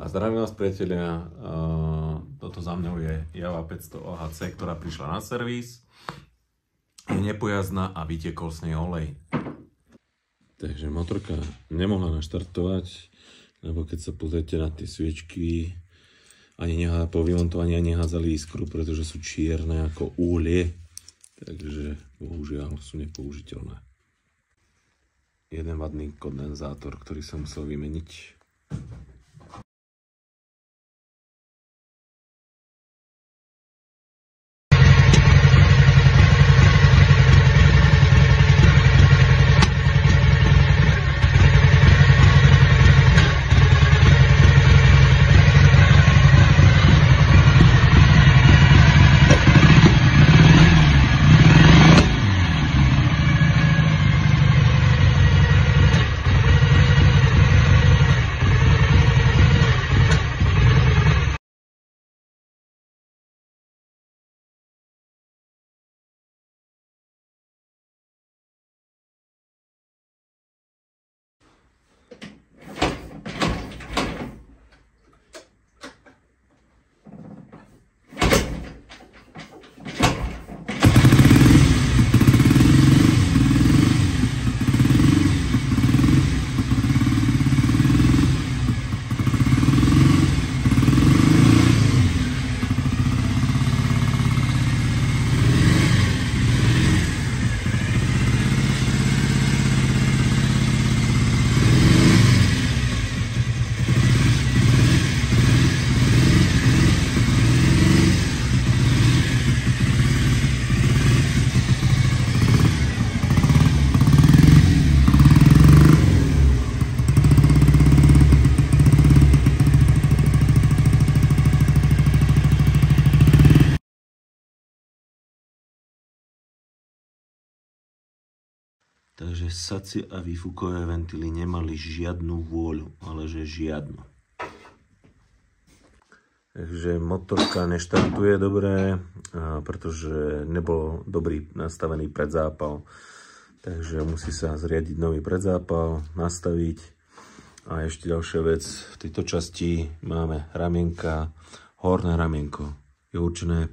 A zdravím vás, priatelia, toto za mňou je Java 500 OHC, ktorá prišla na servis. Je nepojazdná a vytiekol z nej olej. Takže motorka nemohla naštartovať, lebo keď sa pozriete na tie sviečky, ani po vymontovaní ani nehádzali iskru, pretože sú čierne ako uhlie. Takže bohužiaľ sú nepoužiteľné. Jeden vadný kondenzátor, ktorý som musel vymeniť. Takže sacie a výfukové ventily nemali žiadnu vôľu, ale že žiadnu. Takže motorka neštartuje dobre, pretože nebol dobrý nastavený predzápal. Takže musí sa zriadiť nový predzápal, nastaviť. A ešte ďalšia vec, v tejto časti máme ramienka, horné ramienko je určené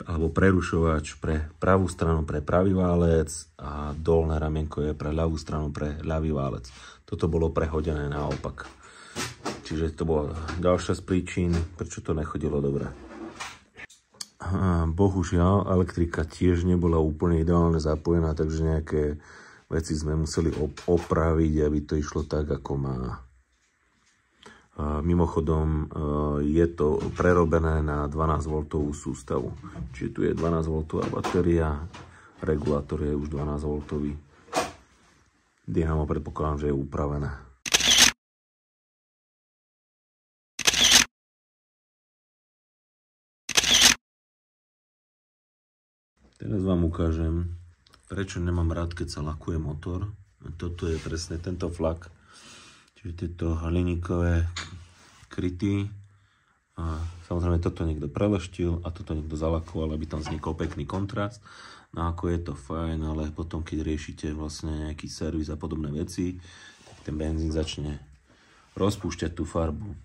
alebo prerušovač pre pravú stranu pre pravý válec a dolné ramienko je pre ľavú stranu pre ľavý válec. Toto bolo prehodené naopak. Čiže to bola ďalšia z príčin, prečo to nechodilo dobre. Bohužiaľ, elektrika tiež nebola úplne ideálne zapojená, takže nejaké veci sme museli opraviť, aby to išlo tak, ako má. Mimochodom je to prerobené na 12V sústavu. Čiže tu je 12V batéria, regulátor je už 12V. Dynamo predpokladám, že je upravené. Teraz vám ukážem, prečo nemám rád, keď sa lakuje motor. Toto je presne tento flak. Čiže tieto hliníkové kryty. A samozrejme toto niekto preleštil a toto niekto zalakoval, aby tam vznikol pekný kontrast. No ako je to fajn, ale potom keď riešite vlastne nejaký servis a podobné veci, tak ten benzín začne rozpúšťať tú farbu.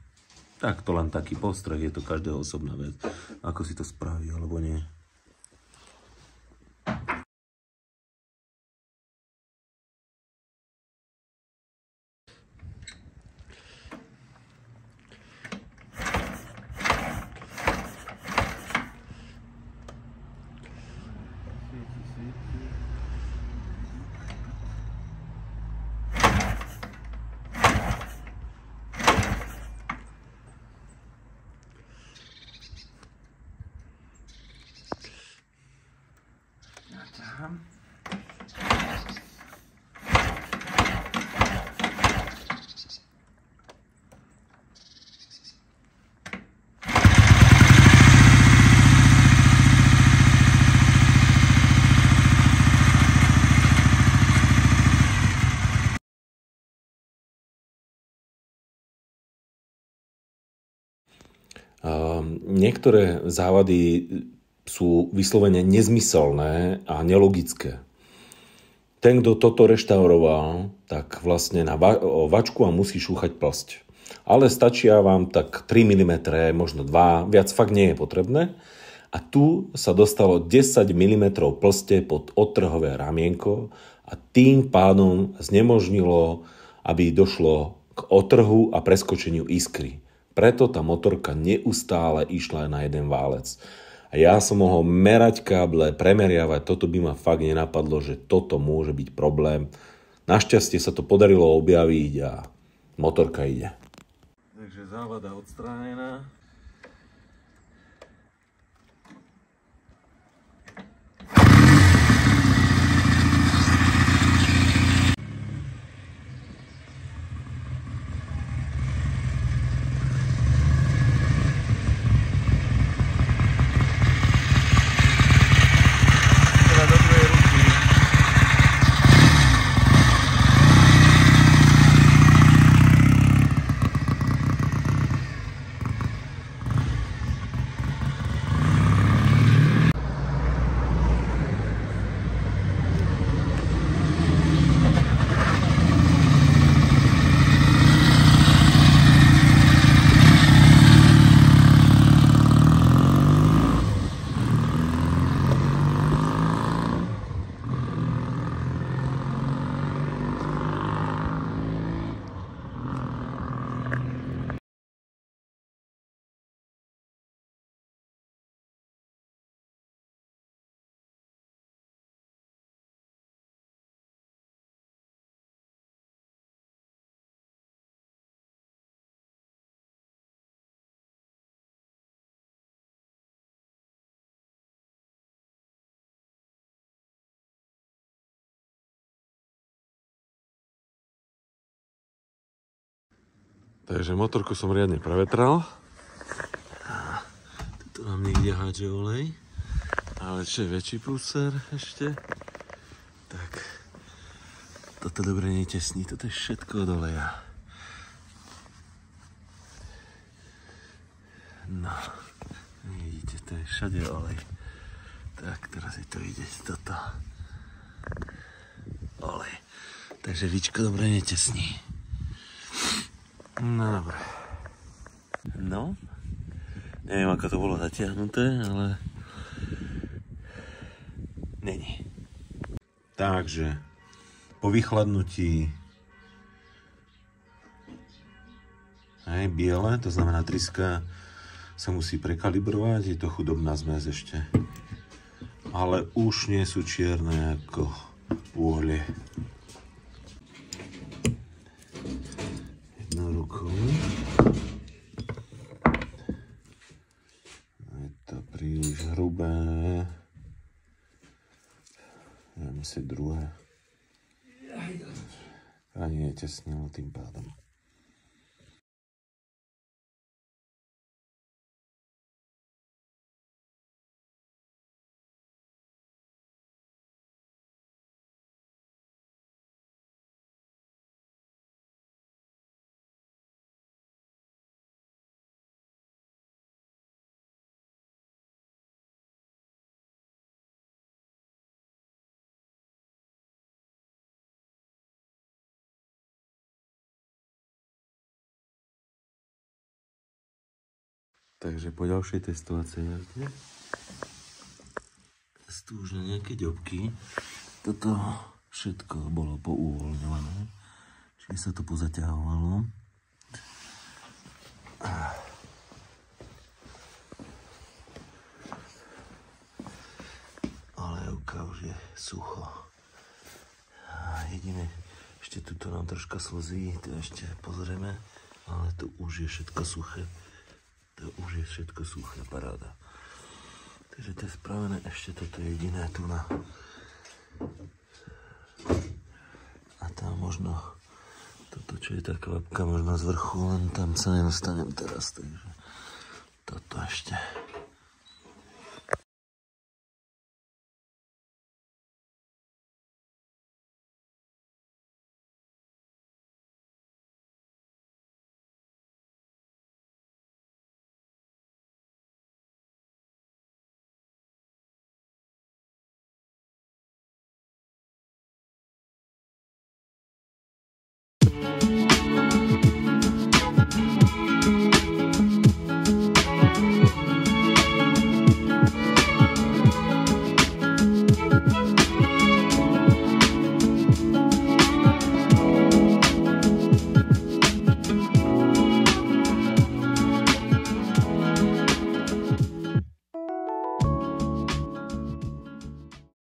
Tak to len taký postreh, je to každého osobná vec. Ako si to spraví alebo nie. Niektoré závady sú vyslovene nezmyselné a nelogické. Ten, kto toto reštauroval, tak vlastne na vačku a musí šúchať plsť. Ale stačia vám tak 3 mm, možno 2, viac fakt nie je potrebné. A tu sa dostalo 10 mm plste pod odtrhové ramienko a tým pádom znemožnilo, aby došlo k otrhu a preskočeniu iskry. Preto tá motorka neustále išla na jeden válec. A ja som mohol merať káble, premeriavať, toto by ma fakt nenapadlo, že toto môže byť problém. Našťastie sa to podarilo objaviť a motorka ide. Takže závada odstránená. Takže motorku som riadne prevetral. Tu nám niekde hádže olej. Ale čo je väčší prúser ešte? Tak. Toto dobre netesní. Toto je všetko od oleja. No. Vidíte, to je všade olej. Tak, teraz je to vidieť. Toto. Olej. Takže víčko dobre netesní. No dobre. No. Neviem, ako to bolo zatiahnuté, ale není. Takže po vychladnutí biele, to znamená tryska sa musí prekalibrovať, je to chudobná zmes ešte. Ale už nie sú čierne ako uhlie. Rukou. Je to príliš hrubé. Dajme si druhé. Ani netesnilo tým pádom. Takže po ďalšej testovacej jazde tu už na nejaké ďobky. Toto všetko bolo pouvoľňované, čiže sa to pozaťahovalo. Ale už je sucho. A jediné, ešte tuto nám troška slzí, to ešte pozrieme, ale to už je všetko suché. To už je všetko suché, paráda. Takže to je spravené, ešte toto jediné tu na. A tam možno toto, čo je tá kvapka možno z vrchu, len tam sa nedostanem teraz, takže toto ešte.